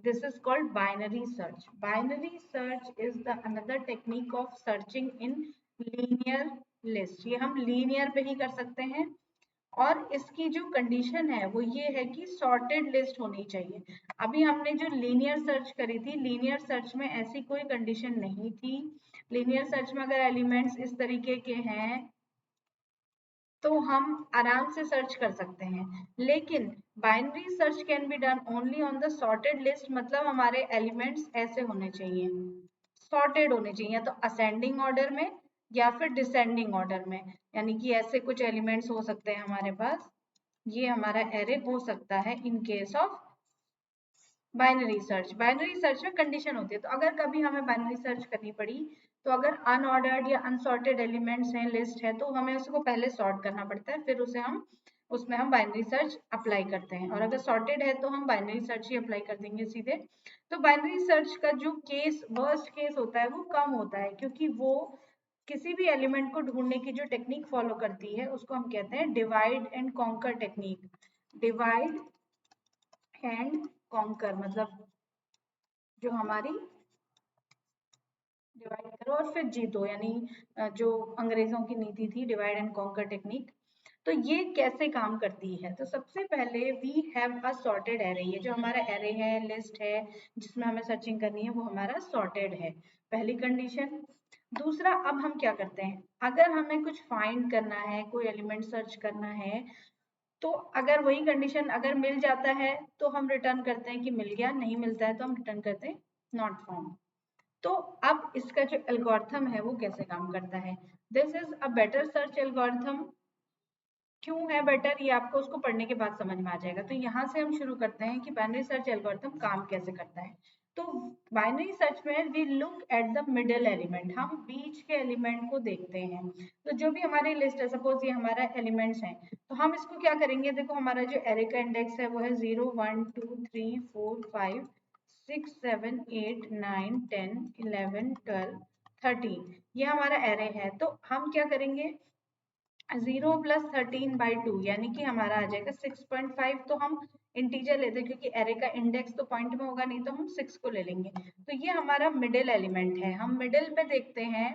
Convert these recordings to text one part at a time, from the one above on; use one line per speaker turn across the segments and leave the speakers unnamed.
This is called binary search. Binary search is the another technique of searching in linear list. ये हम linear पे ही कर सकते हैं और इसकी जो कंडीशन है वो ये है कि सॉर्टेड लिस्ट होनी चाहिए। अभी हमने जो लीनियर सर्च करी थी, लीनियर सर्च में ऐसी कोई कंडीशन नहीं थी। लीनियर सर्च में अगर एलिमेंट्स इस तरीके के हैं तो हम आराम से सर्च कर सकते हैं, लेकिन binary search can be done only on the sorted list. मतलब हमारे एलिमेंट्स ऐसे होने चाहिए, सॉर्टेड होने चाहिए, या तो असेंडिंग ऑर्डर में या फिर डिसेंडिंग ऑर्डर में। यानी कि ऐसे कुछ एलिमेंट्स हो सकते हैं हमारे पास, ये हमारा एरे हो सकता है in case of binary search. Binary search में कंडीशन होती है, तो अगर कभी हमें बाइनरी सर्च करनी पड़ी तो अगर अनऑर्डर्ड या अनसॉर्टेड एलिमेंट्स हैं, लिस्ट है, तो हमें उसको पहले सॉर्ट करना पड़ता है, फिर उसमें हम बाइनरी सर्च अप्लाई करते हैं। और अगर सॉर्टेड है तो हम बाइनरी सर्च ही अप्लाई कर देंगे सीधे। तो बाइनरी सर्च का जो केस, वर्स्ट केस होता है वो कम होता है, क्योंकि वो किसी भी एलिमेंट को ढूंढने की जो टेक्निक फॉलो करती है उसको हम कहते हैं divide and conquer technique. Divide and conquer मतलब जो हमारी डिवाइड करो और फिर जीतो, यानी जो अंग्रेजों की नीति थी, डिवाइड एंड कॉन्कर टेक्निक। तो ये कैसे काम करती है? तो सबसे पहले we have a sorted array. ये जो हमारा एरे है, लिस्ट है जिसमें हमें सर्चिंग करनी है, वो हमारा सॉर्टेड है, पहली कंडीशन। दूसरा, अब हम क्या करते हैं, अगर हमें कुछ फाइंड करना है, कोई एलिमेंट सर्च करना है, तो अगर वही कंडीशन अगर मिल जाता है तो हम रिटर्न करते हैं कि मिल गया, नहीं मिलता है तो हम रिटर्न करते हैं नॉट फाउंड। तो अब इसका जो एल्गोरिथम है वो कैसे काम करता है? This is a better search algorithm. क्यों है बेटर, ये आपको उसको पढ़ने के बाद समझ में आ जाएगा। तो यहाँ से हम शुरू करते हैं कि बाइनरी सर्च एल्गोरिथम काम कैसे करता है। तो बाइनरी सर्च में we look at the middle element, हम बीच के एलिमेंट को देखते हैं। तो जो भी हमारी लिस्ट है, सपोज ये हमारा एलिमेंट्स है, तो हम इसको क्या करेंगे, देखो हमारा जो एरे का इंडेक्स है वो है 0 1 2 3 4 5 6 7 8 9 10 11 12 13, ये हमारा एरे है। तो हम क्या करेंगे, 0 + 13/2 यानी कि हमारा आ जाएगा 6.5। तो हम इंटीजर लेते हैं क्योंकि एरे का इंडेक्स तो पॉइंट में होगा नहीं, तो हम 6 को ले लेंगे। तो ये हमारा मिडिल एलिमेंट है, हम मिडिल पे देखते हैं।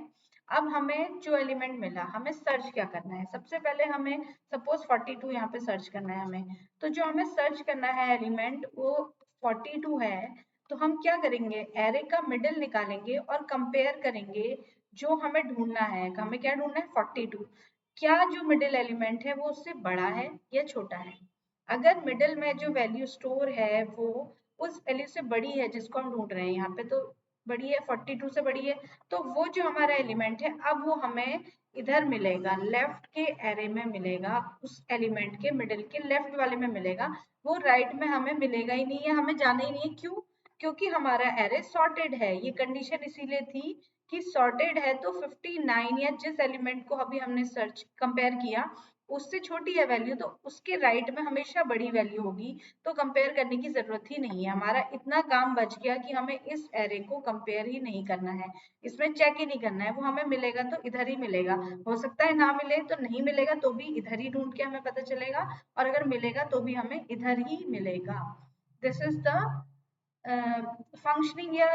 अब हमें जो एलिमेंट मिला, हमें सर्च क्या करना है? सबसे पहले हमें सपोज 42 यहाँ पे सर्च करना है हमें। तो जो हमें सर्च करना है एलिमेंट वो 42 है। तो हम क्या करेंगे, एरे का मिडिल निकालेंगे और कंपेयर करेंगे जो हमें ढूंढना है। हमें क्या ढूंढना है? 42। क्या जो मिडिल एलिमेंट है वो उससे बड़ा है या छोटा है? अगर मिडिल में जो वैल्यू स्टोर है वो उस वैल्यू से बड़ी है जिसको हम ढूंढ रहे हैं, यहाँ पे तो बड़ी है, 42 से बड़ी है, तो वो जो हमारा एलिमेंट है अब वो हमें इधर मिलेगा, लेफ्ट के एरे में मिलेगा, उस एलिमेंट के मिडिल के लेफ्ट वाले में मिलेगा। वो राइट में हमें मिलेगा ही नहीं है, हमें जाना ही नहीं है। क्यों? क्योंकि हमारा एरे सॉर्टेड है। ये कंडीशन इसीलिए थी कि सॉर्टेड है तो 59 या जिस एलिमेंट को अभी हमने सर्च कंपेयर किया उससे छोटी है वैल्यू, तो उसके राइट में हमेशा बड़ी वैल्यू होगी। तो कंपेयर करने की जरूरत ही नहीं है, हमारा इतना काम बच गया कि हमें इस एरे को कंपेयर ही नहीं करना है, इसमें चेक ही नहीं करना है। वो हमें मिलेगा तो इधर ही मिलेगा, हो सकता है ना मिले, तो नहीं मिलेगा तो भी इधर ही ढूंढ के हमें पता चलेगा, और अगर मिलेगा तो भी हमें इधर ही मिलेगा। दिस इज द फंक्शनिंग या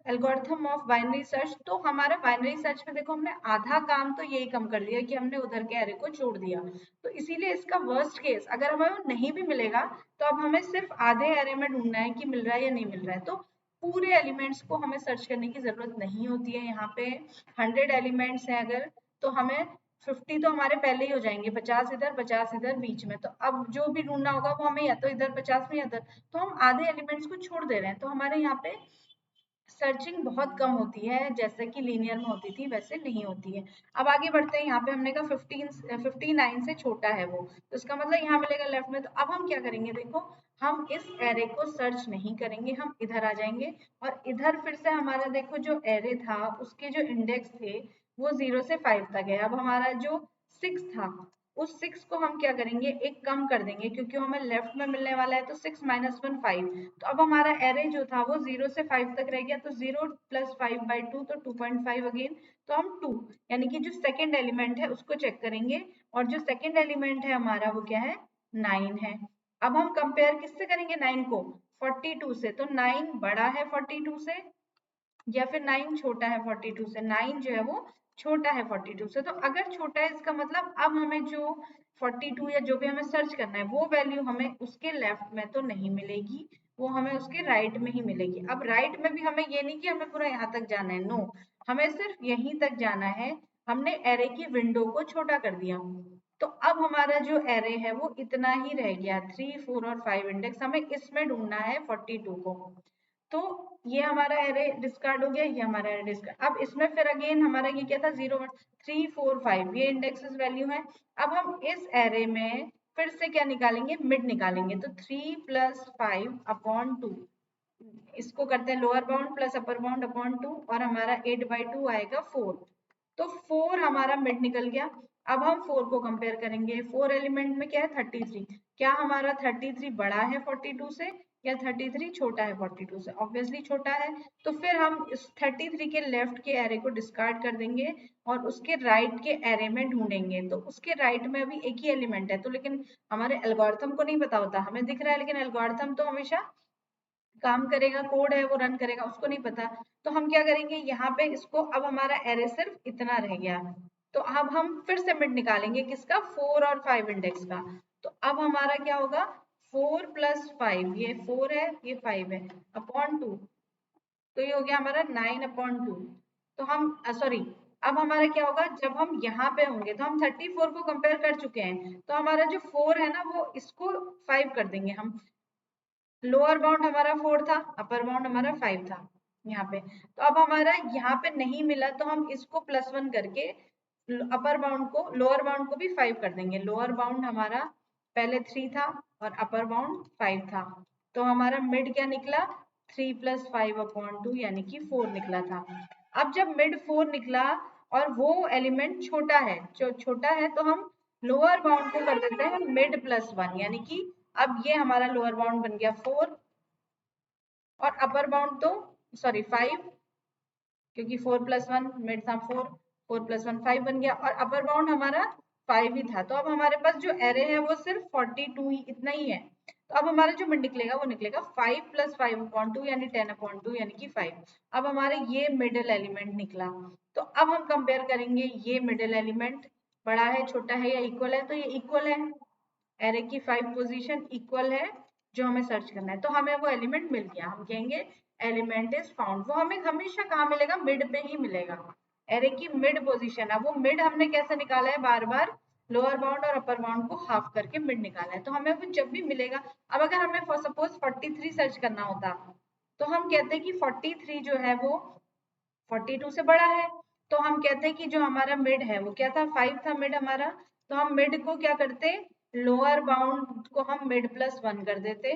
एल्गोरिथम ऑफ बाइनरी सर्च। तो हमारा बाइनरी सर्च में देखो हमने आधा काम तो यही कम कर दिया कि हमने उधर के एरे को छोड़ दिया। तो इसीलिए इसका वर्स्ट केस, अगर हमें वो नहीं भी मिलेगा तो अब हमें सिर्फ आधे एरे में ढूंढना है कि मिल रहा है या नहीं मिल रहा है। तो पूरे एलिमेंट्स को हमें सर्च करने की जरूरत नहीं होती है। यहाँ पे 100 एलिमेंट्स हैं अगर, तो हमें 50 तो हमारे पहले ही हो जाएंगे, 50 इधर 50 इधर बीच में। तो अब जो भी ढूंढना होगा वो हमें या तो इधर 50 में या इधर, तो हम आधे एलिमेंट्स को छोड़ दे रहे हैं। तो हमारे यहाँ पे सर्चिंग बहुत कम होती है, जैसे कि लीनियर में होती थी वैसे नहीं होती है। अब आगे बढ़ते हैं, यहाँ पे हमने कहा 59 से छोटा है वो, तो इसका मतलब यहाँ मिलेगा लेफ्ट में। तो अब हम क्या करेंगे, देखो हम इस एरे को सर्च नहीं करेंगे, हम इधर आ जाएंगे और इधर फिर से हमारा देखो जो एरे था उसके जो इंडेक्स थे वो 0 से 5 तक है। अब हमारा जो 6 था उस 6 को हम क्या करेंगे, एक कम कर देंगे, क्योंकि हमें लेफ्ट में मिलने वाला है। तो 6 - 1 5। तो अब हमारा एरे जो था वो 0 से 5 तक रह गया, तो 0 + 5/2 तो 2.5 अगेन। तो हम 2 यानी कि जो सेकंड एलिमेंट है उसको चेक करेंगे, और जो सेकंड एलिमेंट है हमारा वो क्या है, 9 है। अब हम कंपेयर किससे करेंगे, 9 को 42 से, तो 9 बड़ा है 42 से या फिर 9 छोटा है 42 से? 9 जो है वो छोटा है 42 से। तो अगर छोटा है इसका मतलब अब हमें जो 42 या जो भी हमें सर्च करना है वो वैल्यू हमें उसके लेफ्ट में तो नहीं मिलेगी, वो हमें उसके राइट में ही मिलेगी। अब राइट में भी हमें ये नहीं कि हमें पूरा यहाँ तक जाना है, नो, हमें सिर्फ यहीं तक जाना है। हमने एरे की विंडो को छोटा कर दिया, तो अब हमारा जो एरे है वो इतना ही रह गया, 3, 4 और 5 इंडेक्स। हमें इसमें ढूंढना है 42 को। तो ये हमारा एरे डिस्कार्ड हो गया, ये हमारा एरे डिस्कार्ड। अब इसमें फिर अगेन हमारा ये क्या था, 0, 1, 3, 4, 5 ये इंडेक्सेस वैल्यू है। अब हम इस एरे में फिर से क्या निकालेंगे, मिड निकालेंगे। तो 3 + 5 अपॉन 2, इसको करते हैं lower bound plus upper bound upon 2, और हमारा 8/2 आएगा 4। तो 4 हमारा मिड निकल गया। अब हम 4 को कंपेयर करेंगे। 4 एलिमेंट में क्या है, 33। क्या हमारा 33 बड़ा है 42 से या 33 छोटा है 42 से? ऑब्वियसली छोटा है। तो फिर हम इस 33 के लेफ्ट के एरे को डिस्कार्ड कर देंगे और उसके राइट के एरे में ढूंढेंगे। तो उसके राइट में अभी एक ही एलिमेंट है, तो लेकिन हमारे एल्गोरिथम को नहीं पता होता, हमें दिख रहा है लेकिन एल्गोरिथम तो हमेशा काम करेगा, कोड है वो रन करेगा, उसको नहीं पता। तो हम क्या करेंगे, यहाँ पे इसको, अब हमारा एरे सिर्फ इतना रह गया। तो अब हम फिर से मिड निकालेंगे किसका, 4 और 5 इंडेक्स का। तो अब हमारा क्या होगा, 4 + 5, ये 4 है ये 5 है, अपॉन 2, तो ये हो गया हमारा 9/2। तो हम सॉरी, अब हमारा क्या होगा, जब हम यहाँ पे होंगे तो हम 34 को कंपेयर कर चुके हैं, तो हमारा जो 4 है ना वो इसको 5 कर देंगे हम। लोअर बाउंड हमारा 4 था, अपर बाउंड हमारा 5 था यहाँ पे। तो अब हमारा यहाँ पे नहीं मिला, तो हम इसको +1 करके अपर बाउंड को, लोअर बाउंड को भी 5 कर देंगे। लोअर बाउंड हमारा पहले 3 था और अपर बाउंड 5 था। तो हमारा मिड क्या निकला, 3 + 5/2 यानी कि 4 निकला था। अब जब मिड 4 निकला और वो एलिमेंट छोटा है, छोटा है, तो हम लोअर बाउंड को कर देते हैं मिड +1, यानी कि अब ये हमारा लोअर बाउंड बन गया 4 और अपर बाउंड तो सॉरी 5, क्योंकि 4 + 1 मिड था 4, 4 + 1 5 बन गया, और अपर बाउंड हमारा 5 ही था। तो अब हमारे पास जो एरे है वो सिर्फ 42 ही, इतना ही है। तो अब हमारा जो मिड निकलेगा वो निकलेगा 5 + 5/2 यानी 10/2 यानी कि 5। अब हमारे ये मिडिल एलिमेंट निकला। तो अब हम कंपेयर करेंगे ये मिडिल एलिमेंट बड़ा है छोटा है या इक्वल है, तो ये इक्वल है। एरे की 5 पोजीशन इक्वल है जो हमें सर्च करना है, तो हमें वो एलिमेंट मिल गया। हम कहेंगे एलिमेंट इज फाउंड। वो हमें हमेशा कहाँ मिलेगा, मिड पे ही मिलेगा। एरे की मिड पोजीशन है, वो मिड हमने कैसे निकाला है, बार बार लोअर बाउंड और अपर बाउंड को हाफ करके मिड निकाला है, तो हमें वो जब भी मिलेगा। अब अगर हमें फॉर सपोज 43 सर्च करना होता, तो हम कहते हैं कि 43 जो है वो 42 से बड़ा है। तो हम कहते हैं कि जो हमारा मिड है वो क्या था, 5 था मिड हमारा। तो हम मिड को क्या करते, लोअर बाउंड को हम मिड +1 कर देते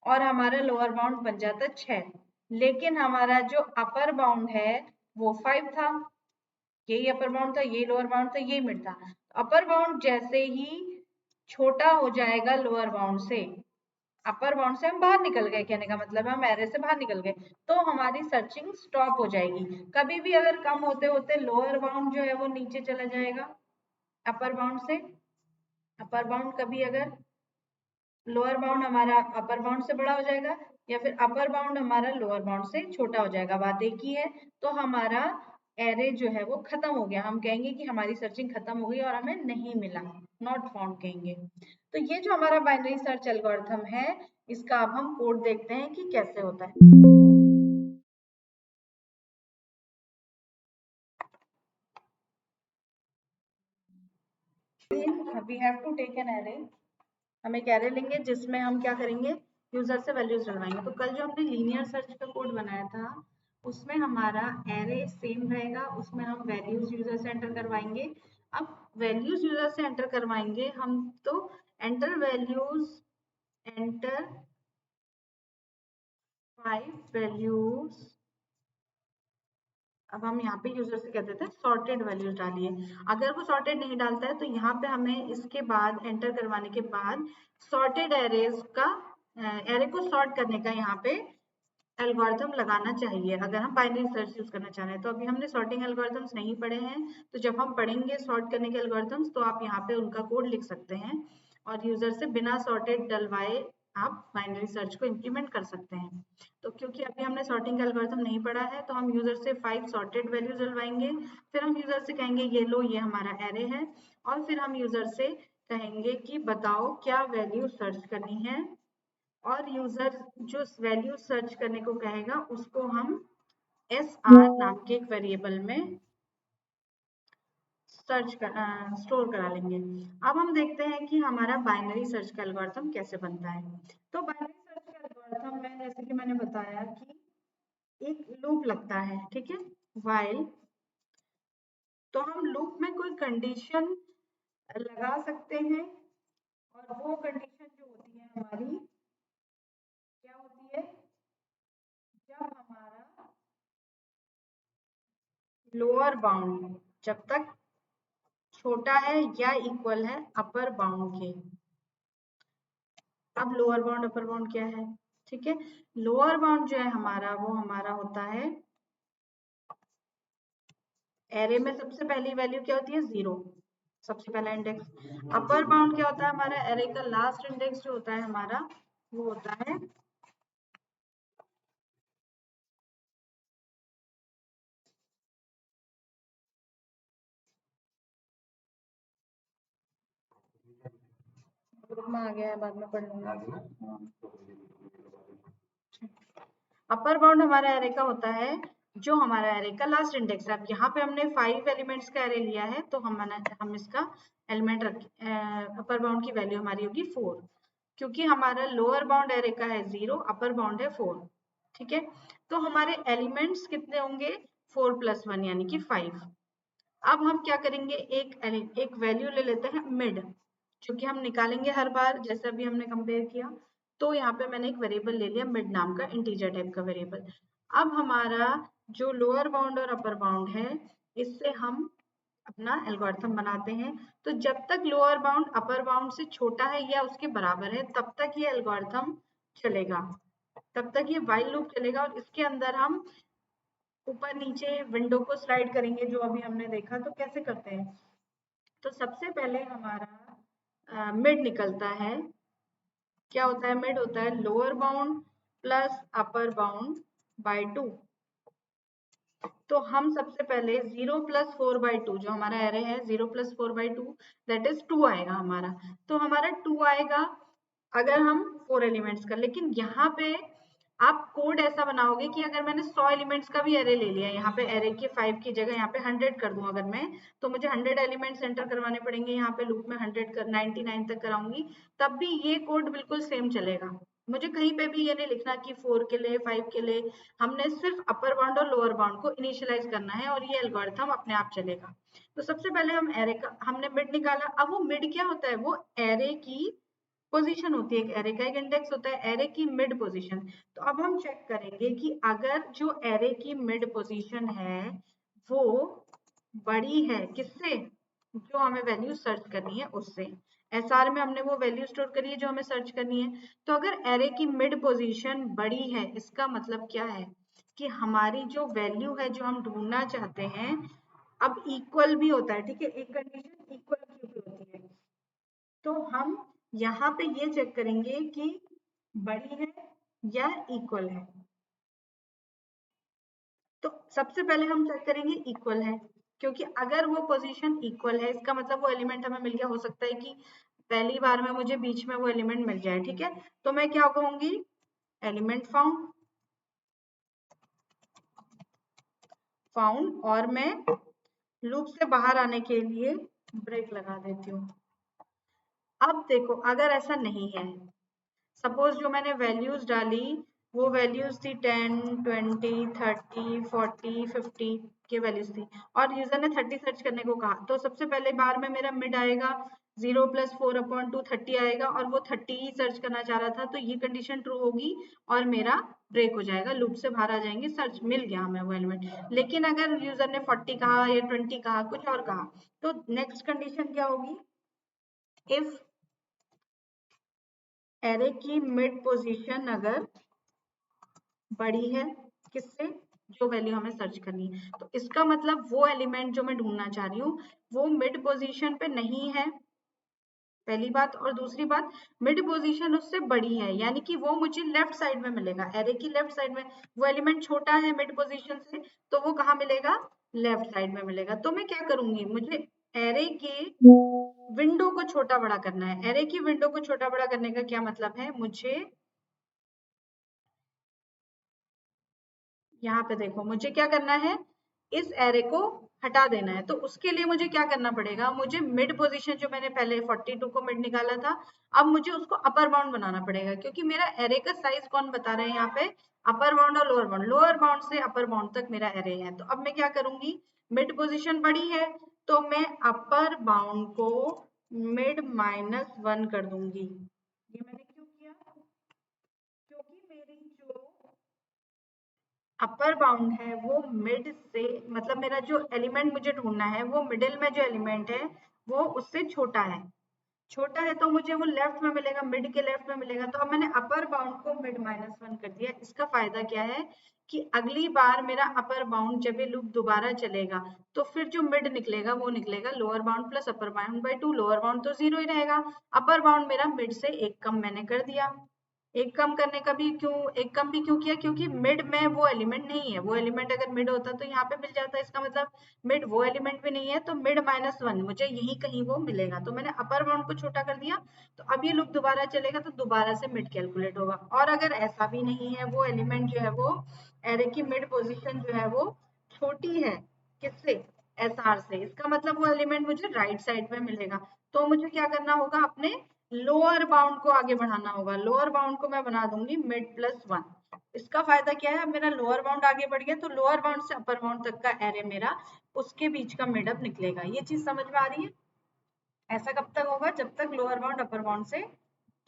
और हमारा लोअर बाउंड बन जाता 6। लेकिन हमारा जो अपर बाउंड है वो 5 था, यही अपर बाउंड था, यही लोअर बाउंड था, यही मिड था। अपर बाउंड जैसे ही छोटा हो जाएगा लोअर बाउंड से, अपर बाउंड से हम बाहर निकल गए, कहने का मतलब है हम एरे से बाहर निकल गए, तो हमारी सर्चिंग स्टॉप हो जाएगी। कभी भी अगर कम होते होते लोअर बाउंड जो है वो नीचे चला जाएगा अपर बाउंड से, अपर बाउंड कभी अगर लोअर बाउंड हमारा अपर बाउंड से बड़ा हो जाएगा या फिर अपर बाउंड हमारा लोअर बाउंड से छोटा हो जाएगा, बात एक ही है। तो हमारा एरे जो है वो खत्म हो गया, हम कहेंगे कि हमारी सर्चिंग खत्म हो गई और हमें नहीं मिला, नॉट फाउंड कहेंगे। तो ये जो हमारा बाइनरी सर्च एल्गोरिथम है, इसका अब हम कोड देखते हैं कि कैसे होता है। We have to take an array, हम एक एरे लेंगे जिसमें हम क्या करेंगे, यूजर से वैल्यूज डलवाएंगे। तो कल जो हमने लीनियर सर्च का कोड बनाया था उसमें हमारा एरे सेम रहेगा, उसमें हम वैल्यूज यूजर से एंटर करवाएंगे। अब वैल्यूज यूजर से एंटर करवाएंगे हम, तो एंटर वैल्यूज, एंटर 5 वैल्यूज। अब हम यहाँ पे यूजर से कह देते हैं सॉर्टेड वैल्यूज डालिए। अगर वो सॉर्टेड नहीं डालता है तो यहाँ पे हमें इसके बाद एंटर करवाने के बाद सॉर्टेड एरेज का, एरे को सॉर्ट करने का यहाँ पे एल्गोरिथम लगाना चाहिए अगर हम बाइनरी सर्च यूज करना चाह रहे हैं। तो अभी हमने सॉर्टिंग एल्गोरिथम्स नहीं पढ़े हैं, तो जब हम पढ़ेंगे सॉर्ट करने के एल्गोरिथम्स तो आप यहाँ पे उनका कोड लिख सकते हैं और यूजर से बिना सॉर्टेड डलवाए आप बाइनरी सर्च को इम्प्लीमेंट कर सकते हैं। तो क्योंकि अभी हमने सॉर्टिंग का एल्गोरिथम नहीं पढ़ा है तो हम यूजर से 5 सॉर्टेड वैल्यूज डलवाएंगे, फिर हम यूजर से कहेंगे ये लो ये हमारा एरे है, और फिर हम यूजर से कहेंगे कि बताओ क्या वैल्यू सर्च करनी है, और यूजर जो वैल्यू सर्च करने को कहेगा उसको हम SR नाम के एक वेरिएबल में स्टोर करा लेंगे। अब हम देखते हैं कि हमारा बाइनरी सर्च का एल्गोरिथम कैसे बनता है। तो बाइनरी सर्च का एल्गोरिथम में जैसे कि मैंने बताया कि एक लूप लगता है, ठीक है, व्हाइल। तो हम लूप में कोई कंडीशन लगा सकते हैं, और वो कंडीशन जो होती है हमारी क्या होती है, जब हमारा लोअर बाउंड जब तक छोटा है या इक्वल है अपर बाउंड के। अब लोअर बाउंड अपर बाउंड क्या है, ठीक है, लोअर बाउंड जो है हमारा वो हमारा होता है एरे में सबसे पहली वैल्यू क्या होती है 0, सबसे पहला इंडेक्स। अपर बाउंड क्या होता है हमारा एरे का लास्ट इंडेक्स जो होता है हमारा वो होता है ग्रुप में आ गया है, बाद में पढ़ लूंगा। अपर बाउंड हमारा एरे का होता है जो हमारा एरे का लास्ट इंडेक्स है। अब यहाँ पे हमने 5 एलिमेंट्स का एरे लिया है तो हम इसका एलिमेंट रख अपर बाउंड की वैल्यू हमारी होगी 4, क्योंकि हमारा लोअर बाउंड एरे का है 0, अपर बाउंड है 4, ठीक है। तो हमारे एलिमेंट्स कितने होंगे 4 + 1 यानी कि 5। अब हम क्या करेंगे, एक वैल्यू ले लेते हैं मिड, क्योंकि हम निकालेंगे हर बार, जैसे अभी हमने कंपेयर किया। तो यहाँ पे मैंने एक वेरिएबल ले लिया मिड नाम का, इंटीजर टाइप का वेरिएबल। अब हमारा जो लोअर बाउंड और अपर बाउंड है इससे हम अपना एल्गोरिथम बनाते हैं। तो जब तक लोअर बाउंड अपर बाउंड से छोटा है या उसके बराबर है तब तक ये एल्गोरिथम चलेगा, तब तक ये व्हाइल लूप चलेगा, और इसके अंदर हम ऊपर नीचे विंडो को स्लाइड करेंगे जो अभी हमने देखा। तो कैसे करते हैं, तो सबसे पहले हमारा मिड निकलता है। क्या होता है मिड, होता है lower bound plus upper bound by 2। तो हम सबसे पहले 0 + 4/2 जो हमारा एरे है 0 + 4/2 दैट इज 2 आएगा हमारा। तो हमारा 2 आएगा अगर हम 4 एलिमेंट्स का। लेकिन यहाँ पे आप कोड ऐसा बनाओगे कि अगर मैंने 100 एलिमेंट्स का भी एरे ले लिया, यहाँ पे एरे के 5 की जगह यहाँ पे 100 कर दूं अगर मैं, तो मुझे 100 एलिमेंट्स एंटर करवाने पड़ेंगे। यहाँ पे लूप में 99 तक कराऊंगी, तब भी ये कोड बिल्कुल सेम चलेगा। मुझे कहीं पे भी ये नहीं लिखना कि 4 के लिए 5 के लिए, हमने सिर्फ अपर बाउंड और लोअर बाउंड को इनिशियलाइज करना है और ये एल्गोरिथम अपने आप चलेगा। तो सबसे पहले हम एरे का हमने मिड निकाला। अब वो मिड क्या होता है, वो एरे की पोजीशन होती है, एक एरे का एक इंडेक्स होता है, एरे की मिड पोजीशन। तो अब हम चेक करेंगे कि अगर जो एरे की मिड पोजीशन है वो बड़ी है किससे, जो हमें वैल्यू सर्च करनी है उससे। एसआर में हमने वो वैल्यू स्टोर करी है जो हमें सर्च करनी है। तो अगर एरे की मिड पोजीशन बड़ी है इसका मतलब क्या है कि हमारी जो वैल्यू है जो हम ढूंढना चाहते हैं अब इक्वल भी होता है, ठीक है, एक कंडीशन इक्वल की भी होती है। तो हम यहाँ पे ये चेक करेंगे कि बड़ी है या इक्वल है। तो सबसे पहले हम चेक करेंगे इक्वल है, क्योंकि अगर वो पोजीशन इक्वल है इसका मतलब वो एलिमेंट हमें मिल गया। हो सकता है कि पहली बार में मुझे बीच में वो एलिमेंट मिल जाए, ठीक है। तो मैं क्या कहूंगी, एलिमेंट फाउंड, और मैं लूप से बाहर आने के लिए ब्रेक लगा देती हूँ। अब देखो अगर ऐसा नहीं है, सपोज जो मैंने वैल्यूज डाली वो वैल्यूज थी 10, 20, 30, 40, 50 की वैल्यूज थी, और यूजर ने 30 सर्च करने को कहा। तो सबसे पहले बार में मेरा मिड आएगा 0 + 4/2 30 आएगा, और वो 30 ही सर्च करना चाह रहा था। तो ये कंडीशन ट्रू होगी और मेरा ब्रेक हो जाएगा, लूप से बाहर आ जाएंगे, सर्च मिल गया हमें वो एलिमेंट। लेकिन अगर यूजर ने 40 कहा या 20 कहा कुछ और कहा, तो नेक्स्ट कंडीशन क्या होगी, इफ एरे की मिड पोजीशन अगर बड़ी है किससे, जो वैल्यू हमें सर्च करनी है, तो इसका मतलब वो एलिमेंट जो मैं ढूंढना चाह रही हूँ वो मिड पोजीशन पे नहीं है, पहली बात। और दूसरी बात, मिड पोजीशन उससे बड़ी है, यानी कि वो मुझे लेफ्ट साइड में मिलेगा, एरे की लेफ्ट साइड में। वो एलिमेंट छोटा है मिड पोजीशन से, तो वो कहाँ मिलेगा, लेफ्ट साइड में मिलेगा। तो मैं क्या करूंगी, मुझे एरे के विंडो को छोटा बड़ा करना है। एरे की विंडो को छोटा बड़ा करने का क्या मतलब है, मुझे यहाँ पे देखो, मुझे क्या करना है, इस एरे को हटा देना है। तो उसके लिए मुझे क्या करना पड़ेगा, मुझे मिड पोजीशन जो मैंने पहले 42 को मिड निकाला था, अब मुझे उसको अपर बाउंड बनाना पड़ेगा, क्योंकि मेरा एरे का साइज कौन बता रहा है यहाँ पे, अपर बाउंड और लोअर बाउंड। लोअर बाउंड से अपर बाउंड तक मेरा एरे है। तो अब मैं क्या करूंगी, मिड पोजीशन बड़ी है तो मैं अपर बाउंड को मिड -1 कर दूंगी। ये मैंने क्यों किया, क्योंकि मेरी जो अपर बाउंड है वो मिड से, मतलब मेरा जो एलिमेंट मुझे ढूंढना है वो मिडिल में जो एलिमेंट है वो उससे छोटा है। छोटा है तो मुझे वो लेफ्ट में मिलेगा, मिड के लेफ्ट में मिलेगा। तो अब मैंने अपर बाउंड को मिड -1 कर दिया। इसका फायदा क्या है कि अगली बार मेरा अपर बाउंड जब ये लूप दोबारा चलेगा तो फिर जो मिड निकलेगा वो निकलेगा lower bound plus upper bound by 2। Lower bound तो 0 ही रहेगा, अपर बाउंड मेरा मिड से एक कम मैंने कर दिया। एक कम करने का भी क्यों, एक कम भी क्यों किया, क्योंकि मिड में वो एलिमेंट नहीं है। वो एलिमेंट अगर मिड होता तो यहाँ पे मिल जाता, इसका मतलब मिड वो एलिमेंट भी नहीं है, तो मिड -1 मुझे यही कहीं वो मिलेगा। तो मैंने अपर बाउंड को छोटा कर दिया। तो अब ये लूप दोबारा चलेगा तो दोबारा से मिड कैलकुलेट होगा। और अगर ऐसा भी नहीं है, वो एलिमेंट जो है वो एरे की मिड पोजिशन जो है वो छोटी है किससे, एसआर से, इसका मतलब वो एलिमेंट मुझे राइट साइड में मिलेगा। तो मुझे क्या करना होगा, अपने लोअर बाउंड को आगे बढ़ाना होगा। लोअर बाउंड को मैं बना दूंगी मिड +1। इसका फायदा क्या है, अब मेरा लोअर बाउंड आगे बढ़ गया तो लोअर बाउंड से अपर बाउंड तक का एरे मेरा उसके बीच का मिड अप निकलेगा। ये चीज समझ में आ रही है। ऐसा कब तक होगा, जब तक लोअर बाउंड अपर बाउंड से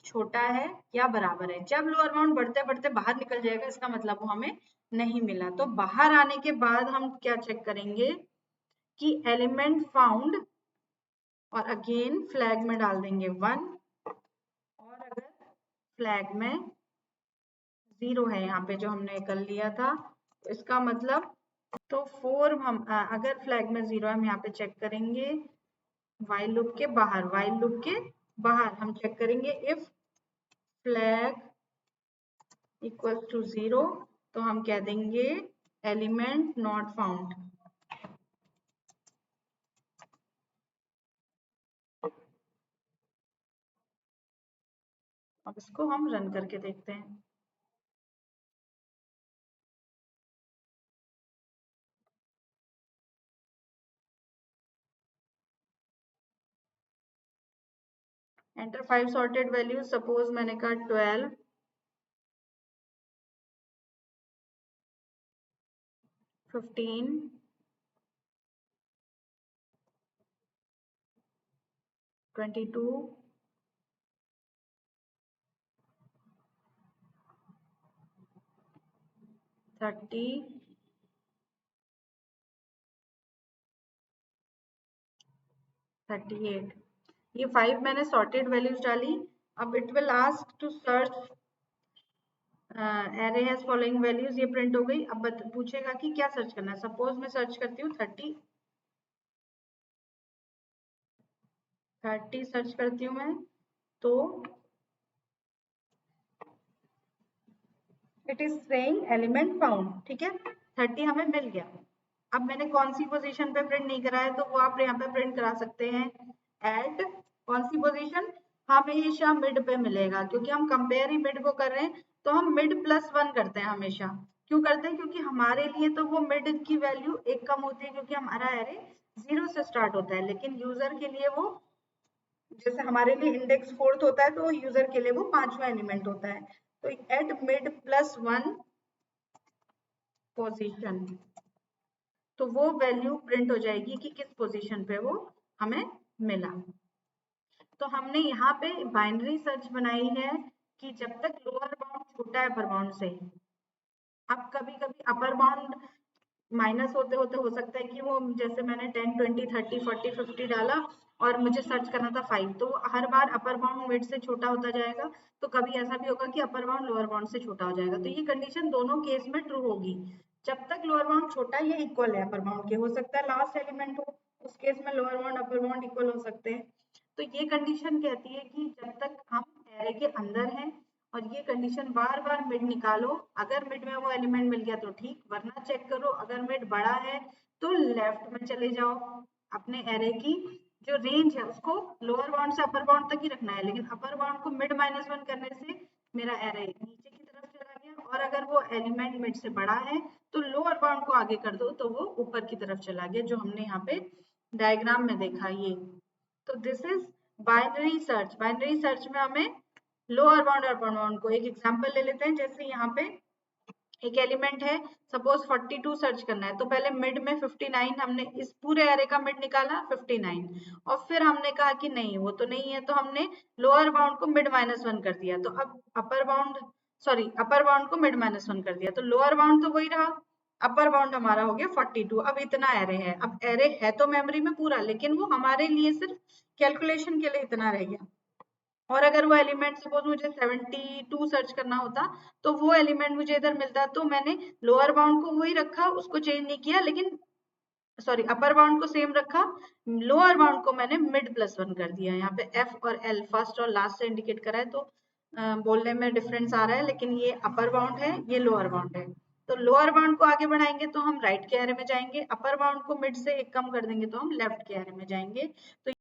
छोटा है या बराबर है। जब लोअर बाउंड बढ़ते बढ़ते बाहर निकल जाएगा, इसका मतलब वो हमें नहीं मिला। तो बाहर आने के बाद हम क्या चेक करेंगे कि एलिमेंट फाउंड, और अगेन फ्लैग में डाल देंगे 1। और अगर फ्लैग में 0 है यहाँ पे जो हमने कर लिया था, तो इसका मतलब, तो 4 हम अगर फ्लैग में 0 हम यहाँ पे चेक करेंगे वाइल लूप के बाहर, वाइल लूप के बाहर हम चेक करेंगे इफ फ्लैग इक्वल्स टू 0, तो हम कह देंगे एलिमेंट नॉट फाउंड। अब इसको हम रन करके देखते हैं। एंटर 5 सॉर्टेड वैल्यूज, सपोज मैंने कहा 12, 15, 22, 30, 38। ये 5 मैंने सॉर्टेड वैल्यूज डाली। अब it will ask to search array has following values, ये प्रिंट हो गई। अब पूछेगा कि क्या सर्च करना है। सपोज मैं सर्च करती हूँ 30 सर्च करती हूँ मैं, तो it is saying element found, ठीक है, 30 हमें मिल गया। अब मैंने कौन सी पोजीशन पे प्रिंट नहीं करा है, तो वो आप यहाँ पे प्रिंट करा सकते हैं एट कौन सी पोजीशन, हमेशा मिड पे मिलेगा, क्योंकि हम कंपेयर ही मिड को कर रहे हैं। तो हम मिड +1 करते हैं हमेशा। क्यों करते हैं, क्योंकि हमारे लिए तो वो मिड की वैल्यू एक कम होती है, क्योंकि हमारा एरे 0 से स्टार्ट होता है, लेकिन यूजर के लिए वो, जैसे हमारे लिए इंडेक्स 4th होता है, तो यूजर के लिए वो 5वां एलिमेंट होता है। तो एट मिड +1 पोजीशन, तो वो वैल्यू प्रिंट हो जाएगी कि किस पोजीशन पे वो हमें मिला। तो हमने यहाँ पे बाइनरी सर्च बनाई है कि जब तक लोअर बाउंड छोटा है अपर बाउंड से। अब कभी कभी अपर बाउंड माइनस होते होते हो सकता है कि वो, जैसे मैंने 10, 20, 30, 40, 50 डाला और मुझे सर्च करना था 5, तो हर बार अपर बाउंड मिड से छोटा होता जाएगा। तो कभी ऐसा भी होगा कि अपर बाउंड लोअर बाउंड से छोटा हो जाएगा। तो ये कंडीशन दोनों केस में ट्रू होगी। जब तक लोअर बाउंड छोटा या इक्वल है अपर बाउंड के, हो सकता है लास्ट एलिमेंट हो, उस केस में lower bound upper bound equal हो सकते हैं। तो तो ये कंडीशन कहती है कि जब तक हम एरे के अंदर हैं और ये कंडीशन बार बार मिड निकालो, अगर मिड में वो एलिमेंट मिल गया तो ठीक, वरना चेक करो अगर मिड बड़ा है तो लेफ्ट में चले जाओ। अपने एरे की जो रेंज है उसको लोअर बाउंड से अपर बाउंड तक ही रखना है, लेकिन अपर बाउंड को मिड -1 करने से मेरा एरे नीचे की तरफ चला गया, और अगर वो एलिमेंट मिड से बड़ा है तो लोअर बाउंड को आगे कर दो तो वो ऊपर की तरफ चला गया, जो हमने यहाँ पे डायग्राम में देखा ये। तो this is binary search. Binary search में हमें लोअर बाउंड और अपर बाउंड को, एक एग्जांपल ले लेते हैं, जैसे यहाँ पे एक एलिमेंट है, सपोज 42 सर्च करना है, तो पहले मिड में 59, हमने इस पूरे एरे का मिड निकाला 59, और फिर हमने कहा कि नहीं वो तो नहीं है, तो हमने लोअर बाउंड को मिड -1 कर दिया, तो अब अपर बाउंड को मिड -1 कर दिया, तो लोअर बाउंड तो वही रहा, अपर बाउंड हमारा हो गया 42। अब इतना एरे है, अब एरे है तो मेमोरी में पूरा, लेकिन वो हमारे लिए सिर्फ कैलकुलेशन के लिए इतना रह गया। और अगर वो एलिमेंट सपोज मुझे 72 सर्च करना होता, तो वो एलिमेंट मुझे इधर मिलता, तो मैंने लोअर बाउंड को वही रखा, उसको चेंज नहीं किया, लेकिन अपर बाउंड को सेम रखा, लोअर बाउंड को मैंने मिड +1 कर दिया। यहाँ पे एफ और एल फर्स्ट और लास्ट से इंडिकेट करा है, तो बोलने में डिफरेंस आ रहा है, लेकिन ये अपर बाउंड है, ये लोअर बाउंड है। तो लोअर बाउंड को आगे बढ़ाएंगे तो हम राइट के एरे में जाएंगे, अपर बाउंड को मिड से एक कम कर देंगे तो हम लेफ्ट के एरे में जाएंगे। तो